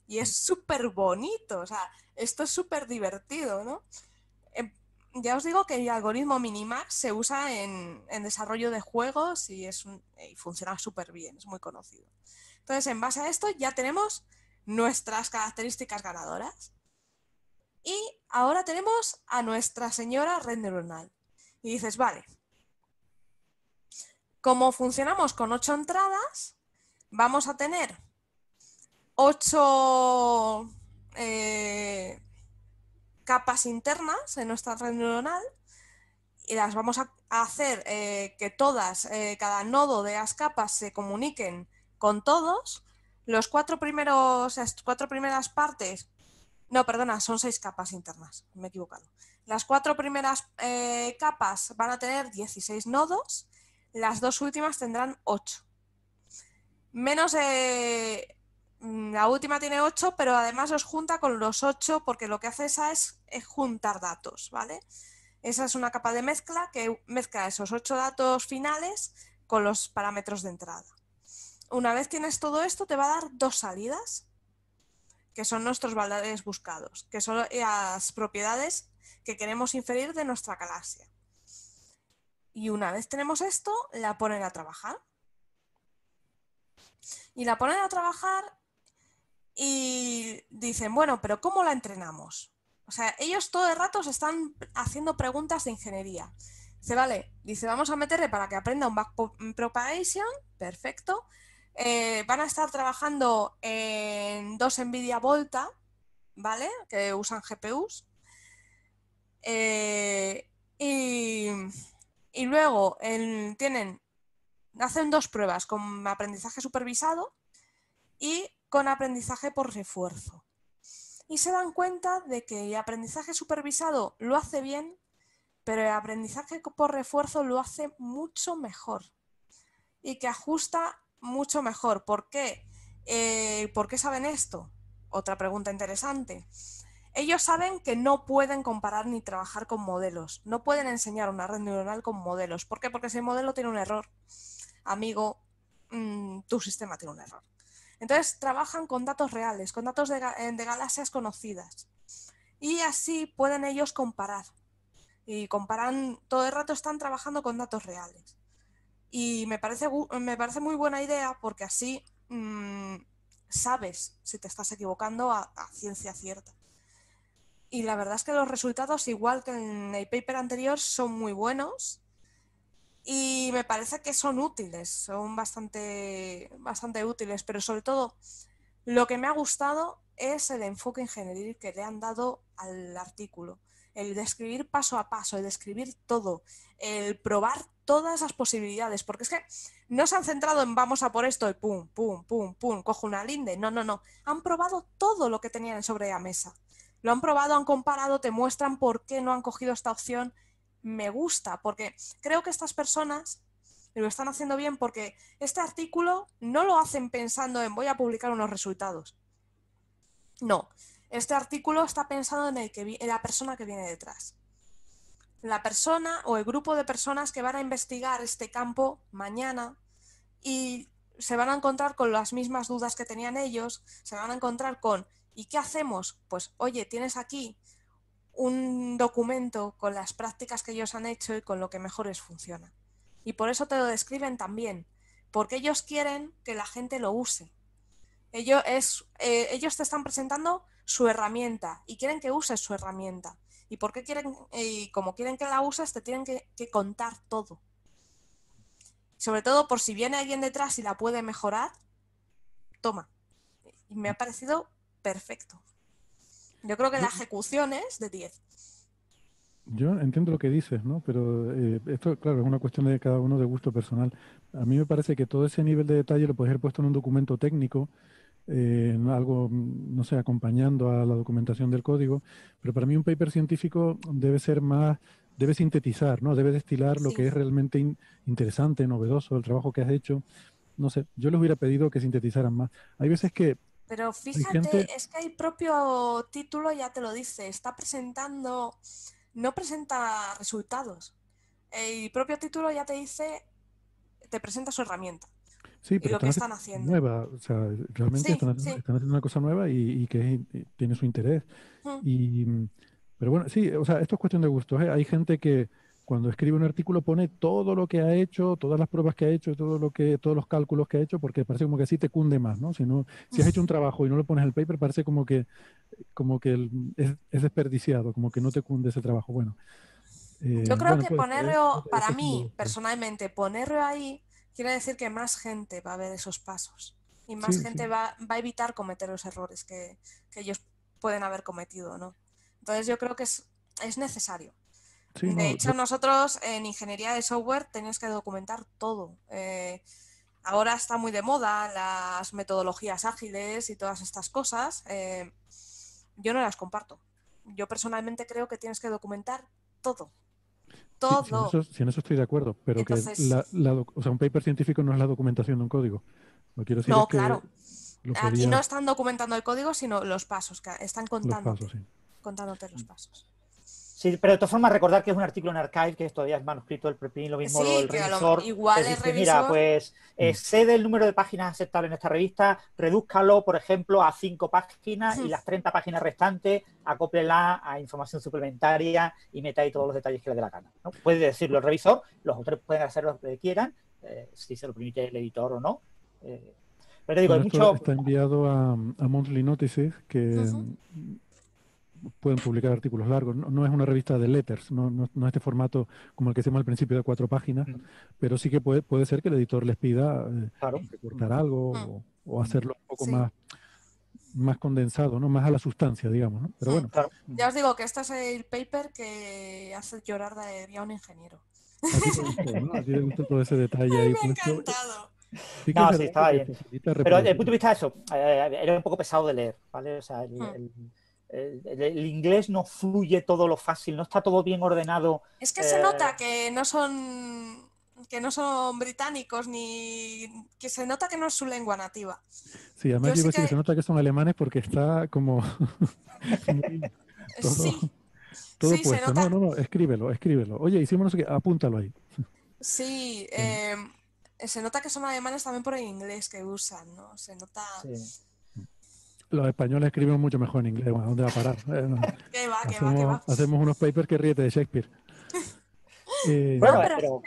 Y es súper bonito, o sea, esto es súper divertido, ¿no? Ya os digo que el algoritmo Minimax se usa en desarrollo de juegos y funciona súper bien, es muy conocido. Entonces, en base a esto ya tenemos nuestras características ganadoras. Y ahora tenemos a nuestra señora red neuronal. Y dices, vale, como funcionamos con 8 entradas, vamos a tener 8 capas internas en nuestra red neuronal y las vamos a hacer que todas, cada nodo de las capas se comuniquen con todos. Las 4 primeras partes, no, perdona, son 6 capas internas, me he equivocado. Las 4 primeras capas van a tener 16 nodos, las 2 últimas tendrán 8. Menos la última tiene 8, pero además los junta con los 8 porque lo que hace esa es juntar datos, ¿vale? Esa es una capa de mezcla que mezcla esos 8 datos finales con los parámetros de entrada. Una vez tienes todo esto, te va a dar 2 salidas, que son nuestros valores buscados, que son las propiedades que queremos inferir de nuestra galaxia. Y una vez tenemos esto, la ponen a trabajar. Y la ponen a trabajar y dicen, bueno, pero ¿cómo la entrenamos? O sea, ellos todo el rato se están haciendo preguntas de ingeniería. Dice, vale, dice, vamos a meterle para que aprenda un backpropagation, perfecto. Van a estar trabajando en 2 NVIDIA Volta, ¿vale? Que usan GPUs. Y luego hacen 2 pruebas con aprendizaje supervisado y con aprendizaje por refuerzo. Y se dan cuenta de que el aprendizaje supervisado lo hace bien, pero el aprendizaje por refuerzo lo hace mucho mejor y que ajusta mucho mejor. ¿Por qué? ¿Por qué saben esto? Otra pregunta interesante. Ellos saben que no pueden comparar ni trabajar con modelos. No pueden enseñar una red neuronal con modelos. ¿Por qué? Porque si el modelo tiene un error, amigo, tu sistema tiene un error. Entonces trabajan con datos reales, con datos de galaxias conocidas. Y así pueden ellos comparar. Y comparan, todo el rato están trabajando con datos reales. Y me parece muy buena idea porque así sabes si te estás equivocando a ciencia cierta. Y la verdad es que los resultados, igual que en el paper anterior, son muy buenos. Y me parece que son útiles, son bastante útiles, pero sobre todo lo que me ha gustado es el enfoque ingenieril que le han dado al artículo. El describir paso a paso, el describir todo, el probar todas las posibilidades, porque es que no se han centrado en vamos a por esto y pum, pum, pum, pum, cojo una linde. No, no, no. Han probado todo lo que tenían sobre la mesa. Lo han probado, han comparado, te muestran por qué no han cogido esta opción. Me gusta, porque creo que estas personas lo están haciendo bien porque este artículo no lo hacen pensando en voy a publicar unos resultados. No, este artículo está pensado en la persona que viene detrás. La persona o el grupo de personas que van a investigar este campo mañana y se van a encontrar con las mismas dudas que tenían ellos, se van a encontrar con ¿y qué hacemos? Pues oye, tienes aquí un documento con las prácticas que ellos han hecho y con lo que mejor les funciona. Y por eso te lo describen también, porque ellos quieren que la gente lo use. Ellos te están presentando su herramienta y quieren que uses su herramienta. ¿Y por qué quieren? Y como quieren que la uses, te tienen que contar todo. Sobre todo por si viene alguien detrás y la puede mejorar, toma. Y me ha parecido perfecto. Yo creo que la ejecución es de 10. Yo entiendo lo que dices, ¿no? Pero esto, claro, es una cuestión de cada uno de gusto personal. A mí me parece que todo ese nivel de detalle lo puedes haber puesto en un documento técnico algo, no sé, acompañando a la documentación del código, pero para mí un paper científico debe ser más, debe sintetizar, ¿no? Debe destilar lo que Sí. es realmente interesante, novedoso, el trabajo que has hecho. No sé, yo les hubiera pedido que sintetizaran más. Hay veces que Pero hay gente, fíjate, es que el propio título ya te lo dice, está presentando, no presenta resultados. El propio título ya te dice, te presenta su herramienta sí, y pero lo que están están haciendo haciendo. nueva, o sea, realmente Sí, sí. están haciendo una cosa nueva y que tiene su interés. Mm. Y, pero bueno, sí, o sea, esto es cuestión de gustos, ¿eh? Hay gente que cuando escribe un artículo pone todo lo que ha hecho, todas las pruebas que ha hecho, todos los cálculos que ha hecho, porque parece como que así te cunde más, ¿no? Si no, si has hecho un trabajo y no lo pones en el paper, parece como que es desperdiciado, como que no te cunde ese trabajo. Bueno, Yo creo bueno, que puede ser, ¿eh? ponerlo, Es para cuestión de mí, gustos. personalmente, ponerlo ahí quiere decir que más gente va a ver esos pasos y más Sí, sí, gente va a evitar cometer los errores que ellos pueden haber cometido, ¿no? Entonces yo creo que es necesario. sí, De no, hecho, nosotros en ingeniería de software tenemos que documentar todo. Ahora está muy de moda las metodologías ágiles y todas estas cosas. Yo no las comparto. Yo personalmente creo que tienes que documentar todo. sí, Todo. si en eso estoy de acuerdo, pero que Entonces, o sea, un paper científico no es la documentación de un código. Lo que quiero decir es no, que claro. lo Aquí no podías, están documentando el código, sino los pasos, que están los pasos, contándote, sí. contándote los pasos. Sí, pero de todas formas recordar que es un artículo en Archive, que todavía es manuscrito del preprint, lo mismo Sí, el que revisor igual les el dice, mira, revisor. pues Mm. excede el número de páginas aceptable en esta revista, redúzcalo, por ejemplo, a 5 páginas y las 30 páginas restantes acóplela a información suplementaria y meta ahí todos los detalles que le dé la gana, ¿no? Puede decirlo el revisor, los autores pueden hacer lo que quieran, si se lo permite el editor o no. Pero digo, hay Bueno, esto mucho... está enviado a Monthly Notices, que pueden publicar artículos largos. No, no es una revista de letters, no es este formato como el que hicimos al principio de 4 páginas, pero sí que puede ser que el editor les pida Claro. recortar algo o hacerlo un poco Sí. más condensado, ¿no? Más a la sustancia, digamos, ¿no? Pero bueno, Claro. Ya os digo que este es el paper que hace llorar de a un ingeniero. a ti te gustó, ¿no? A ti te gustó todo ese detalle Ay, ahí me ha puesto. encantado. Sí que es No, sí, verdad que estaba te bien. facilita Pero desde el punto reproducir. de vista de eso, era un poco pesado de leer, ¿vale? O sea, el inglés no fluye todo lo fácil, no está todo bien ordenado. Es que se nota que no son británicos ni que se nota que no es su lengua nativa. Sí, además Yo yo iba sí a decir que se que nota que son alemanes porque está como muy todo, sí, todo sí se puesto. No, nota. no, no, escríbelo, escríbelo. Oye, hicimos no sé qué, apúntalo ahí. Sí, Sí. se nota que son alemanes también por el inglés que usan, ¿no? Se nota Sí. Los españoles escriben mucho mejor en inglés. Bueno, ¿a dónde va a parar? No. que va, que va, que va. Hacemos unos papers que ríete de Shakespeare. No, Bueno, Eh, pero pero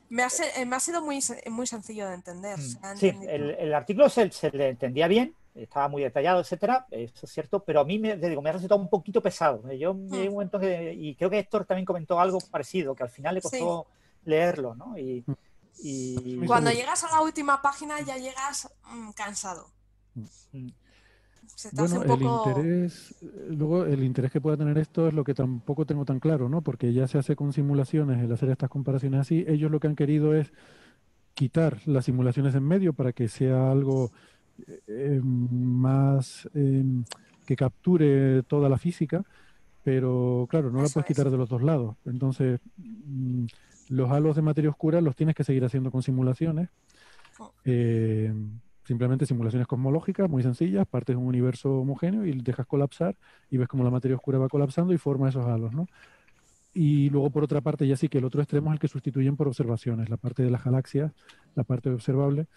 me ha sido muy sencillo de entender. Se ha sí, entendido. el artículo se le entendía bien, estaba muy detallado, etcétera, eso es cierto, pero a mí te digo, me ha resultado un poquito pesado. Yo me Hmm, di un momento y creo que Héctor también comentó algo parecido, que al final le Sí. costó leerlo, ¿no? eso me hizo Cuando aburrir. llegas a la última página ya llegas cansado. mm, Se te hace Bueno, un poco. luego el interés que pueda tener esto es lo que tampoco tengo tan claro, ¿no? Porque ya se hace con simulaciones, el hacer estas comparaciones así, ellos lo que han querido es quitar las simulaciones en medio para que sea algo más que capture toda la física, pero claro, no la Eso puedes es. quitar de los dos lados. Entonces, los halos de materia oscura los tienes que seguir haciendo con simulaciones. eh, Simplemente simulaciones cosmológicas muy sencillas, partes de un universo homogéneo y dejas colapsar y ves cómo la materia oscura va colapsando y forma esos halos, ¿no? Y luego, por otra parte, ya sí que el otro extremo es el que sustituyen por observaciones, la parte de las galaxias, la parte observable,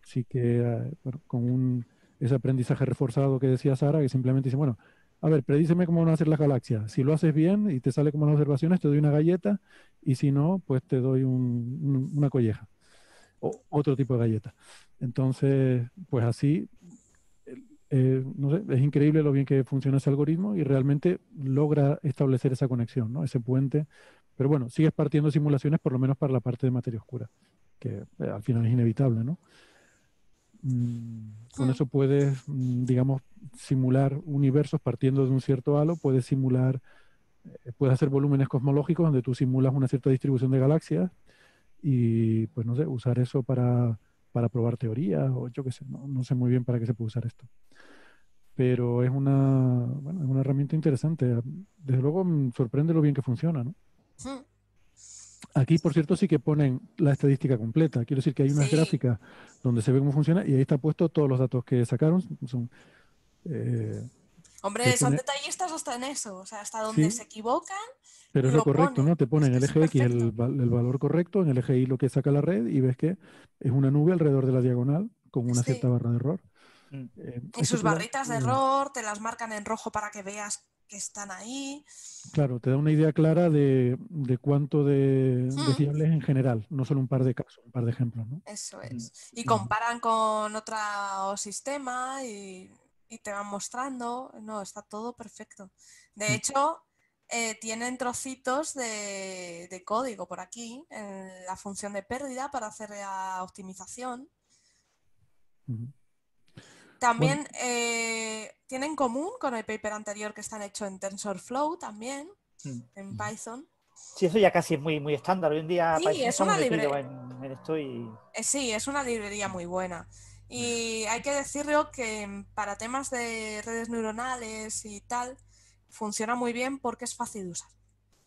sí que bueno, ese aprendizaje reforzado que decía Sara, que simplemente dice, bueno, a ver, predíceme cómo van a ser las galaxias. Si lo haces bien y te sale como las observaciones, te doy una galleta, y si no, pues te doy una colleja o otro tipo de galleta. Entonces, pues así, no sé, es increíble lo bien que funciona ese algoritmo y realmente logra establecer esa conexión, ¿no? Ese puente. Pero bueno, sigues partiendo simulaciones por lo menos para la parte de materia oscura, que al final es inevitable, ¿no? Con eso puedes, digamos, simular universos partiendo de un cierto halo, puedes hacer volúmenes cosmológicos donde tú simulas una cierta distribución de galaxias y, pues no sé, usar eso para probar teorías o yo qué sé, no sé muy bien para qué se puede usar esto. Pero es bueno, es una herramienta interesante. Desde luego sorprende lo bien que funciona, ¿no? Mm. Aquí, por cierto, sí que ponen la estadística completa. Quiero decir que hay unas Sí. gráficas donde se ve cómo funciona y ahí está puesto todos los datos que sacaron. Eh, te Hombre, son pone, detallistas hasta en eso. O sea, hasta donde sí, se equivocan, pero es lo lo correcto, ponen. ¿no? Te Es ponen que el es eje X perfecto. el valor correcto, en el eje Y lo que saca la red y ves que es una nube alrededor de la diagonal con una cierta Sí. barra de error. Mm. Y Esto sus te da barritas de una idea. error te las marcan en rojo para que veas que están ahí. Claro, te da una idea clara de cuánto de Mm. fiable es en general, no solo un par de casos, un par de ejemplos, ¿no? Eso Mm. es. Y Ujú. comparan con otro sistema y te van mostrando. No, está todo perfecto. De Mm, hecho, tienen trocitos de código por aquí en la función de pérdida para hacer la optimización. ujú. Bueno, También tienen en común con el paper anterior que están hecho en TensorFlow también, Mm. en ujú. Python. Sí, eso ya casi es muy, muy estándar. Hoy en día Sí, Python es está muy una metido libre. en esto y... Sí, es una librería muy buena. Y hay que decirlo que para temas de redes neuronales y tal, funciona muy bien porque es fácil de usar.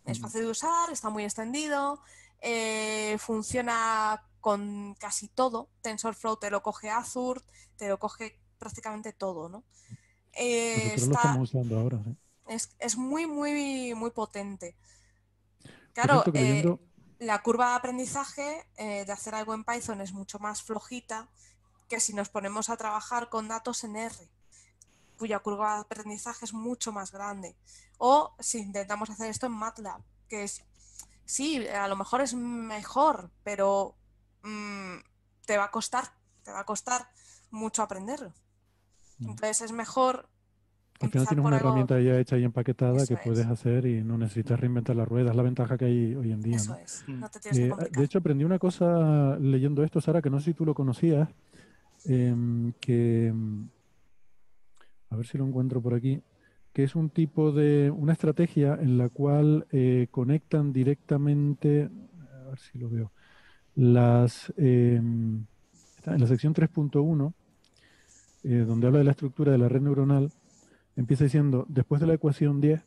Es Ujú. fácil de usar, está muy extendido, funciona con casi todo. TensorFlow te lo coge Azure, te lo coge prácticamente todo, ¿no? Nosotros lo Está, estamos usando ahora, ¿sí? es muy, muy, muy potente. Por Claro, cierto, que leyendo, la curva de aprendizaje de hacer algo en Python es mucho más flojita que si nos ponemos a trabajar con datos en R, cuya curva de aprendizaje es mucho más grande. O si intentamos hacer esto en MATLAB, que es, sí, a lo mejor es mejor, pero mm, te va a costar mucho aprenderlo. mm, Entonces es mejor al final empezar tienes por una algo. herramienta ya hecha y empaquetada Eso que puedes es, hacer y no necesitas reinventar la rueda. Es la ventaja que hay hoy en día, eso ¿no? es. Mm. No te tienes que De complicar. hecho, aprendí una cosa leyendo esto, Sara, que no sé si tú lo conocías, que, a ver si lo encuentro por aquí, que es un tipo una estrategia en la cual conectan directamente, a ver si lo veo, está en la sección 3.1, donde habla de la estructura de la red neuronal, empieza diciendo, después de la ecuación 10,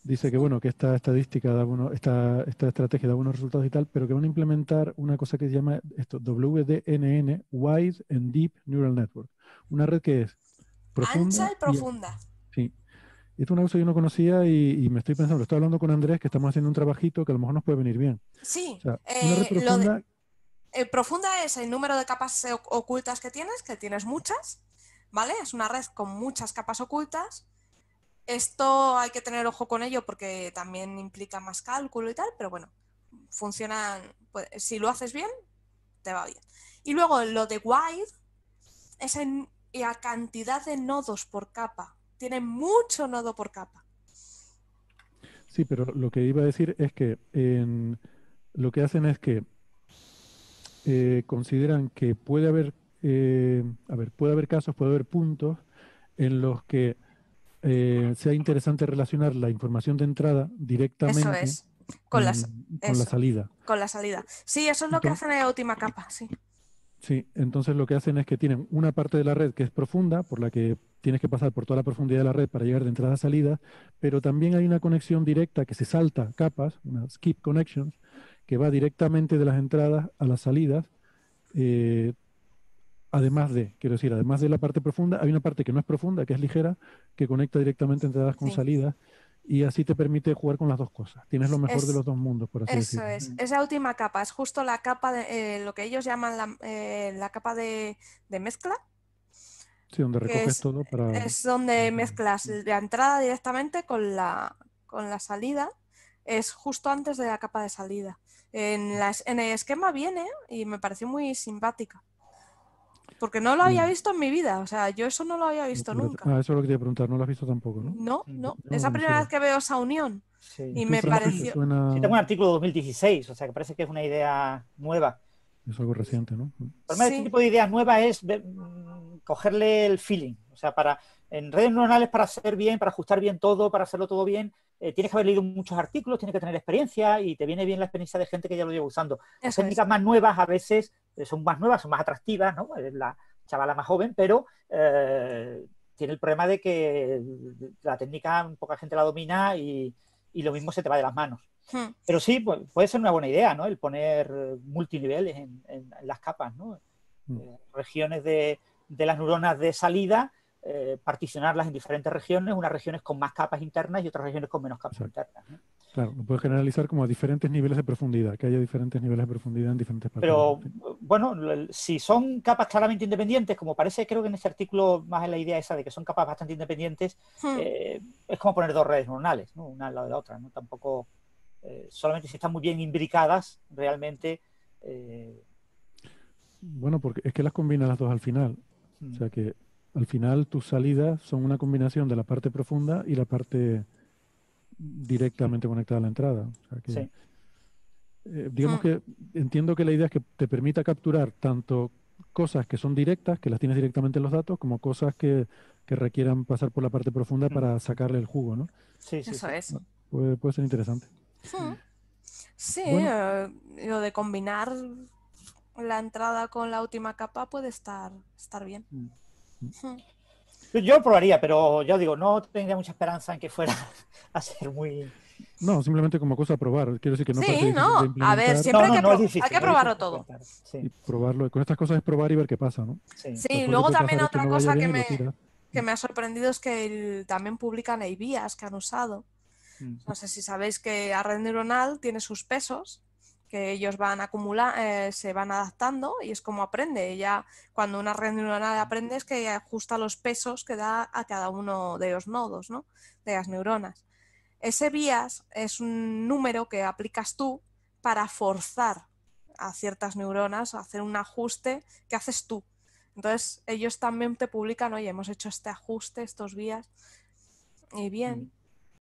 dice que bueno, que esta estadística esta estrategia da buenos resultados y tal, pero que van a implementar una cosa que se llama esto, WDNN, Wide and Deep Neural Network. Una red que es Ancha profunda y y profunda. sí. Esto es una cosa que yo no conocía y me estoy pensando, lo estoy hablando con Andrés, que estamos haciendo un trabajito que a lo mejor nos puede venir bien. O Sí, sea, una red profunda, profunda es el número de capas ocultas que tienes muchas, ¿vale? Es una red con muchas capas ocultas. Esto hay que tener ojo con ello porque también implica más cálculo y tal, pero bueno, funcionan, pues, si lo haces bien, te va bien. Y luego lo de wide es en la cantidad de nodos por capa. Tiene mucho nodo por capa. sí, pero lo que iba a decir es que lo que hacen es que consideran que puede haber, a ver, puede haber casos, puede haber puntos en los que sea interesante relacionar la información de entrada Eso directamente es. Con las, con la eso, salida. con la salida. Sí, eso es lo que Entonces, hacen en la última capa, sí. sí, entonces lo que hacen es que tienen una parte de la red que es profunda, por la que tienes que pasar por toda la profundidad de la red para llegar de entrada a salida, pero también hay una conexión directa que se salta capas, una skip connections, que va directamente de las entradas a las salidas. eh, quiero decir, además de la parte profunda, hay una parte que no es profunda, que es ligera, que conecta directamente entradas con Sí. salidas, y así te permite jugar con las dos cosas. Tienes lo mejor de Es, los dos mundos, por así Eso decirlo. es. Es la última capa. Es justo la capa de lo que ellos llaman la capa de mezcla, Sí, donde que recoges todo para... es donde mezclas la entrada directamente con la salida. Es justo antes de la capa de salida. En el esquema viene y me pareció muy simpática. Porque no lo había Bien. visto en mi vida. O sea, yo eso no lo había visto nunca. Eso es lo que te iba a preguntar, no lo has visto tampoco, ¿no? No, Mm. no. Yo no Es lo la primera conocía. vez que veo esa unión. Sí. Y ¿Tú, me Francis, te pareció. Sí, tengo suena? un artículo de 2016, o sea que parece que es una idea nueva. Es algo reciente, ¿no? El problema de este Sí, tipo de ideas nuevas es cogerle el feeling. O sea, para En redes neuronales, para hacer bien, para ajustar bien todo, para hacerlo todo bien, tienes que haber leído muchos artículos, tienes que tener experiencia y te viene bien la experiencia de gente que ya lo lleva usando. Las técnicas más nuevas a veces son más nuevas, son más atractivas, ¿no? Es la chavala más joven, pero tiene el problema de que la técnica poca gente la domina y lo mismo se te va de las manos. Pero sí, pues, puede ser una buena idea, ¿no? El poner multiniveles en las capas, ¿no? Regiones de las neuronas de salida, particionarlas en diferentes regiones, unas regiones con más capas internas y otras regiones con menos capas internas, ¿no? Claro, lo puedes generalizar como a diferentes niveles de profundidad, que haya diferentes niveles de profundidad en diferentes partes. Pero, bueno, si son capas claramente independientes, como parece, creo que en este artículo más es la idea esa de que son capas bastante independientes, es como poner dos redes neuronales, ¿no? Una al lado de la otra, ¿no? Tampoco, solamente si están muy bien imbricadas, realmente... Bueno, porque es que las combinas las dos al final. O sea que al final tus salidas son una combinación de la parte profunda y la parte directamente conectada a la entrada. O sea que, sí. Digamos que entiendo que la idea es que te permita capturar tanto cosas que son directas, que las tienes directamente en los datos, como cosas que requieran pasar por la parte profunda para sacarle el jugo, ¿no? Sí, sí, Eso es. Puede ser interesante. Sí, Bueno. Lo de combinar la entrada con la última capa puede estar bien. Yo lo probaría, pero ya digo, no tendría mucha esperanza en que fuera a ser muy... No, simplemente como cosa a probar. Quiero decir que no parece difícil de implementar. A ver, siempre hay que probarlo todo. Sí. Y probarlo. Con estas cosas es probar y ver qué pasa, ¿no? Sí, luego también otra cosa que que me ha sorprendido es que también publican ABIAs que han usado. No sé si sabéis que la red neuronal tiene sus pesos, que ellos van acumulando, se van adaptando y es como aprende. Ya cuando una red neuronal aprende es que ajusta los pesos que da a cada uno de los nodos, ¿no? De las neuronas. Ese bias es un número que aplicas tú para forzar a ciertas neuronas a hacer un ajuste que haces tú. Entonces ellos también te publican, oye, hemos hecho este ajuste, estos bias, y bien.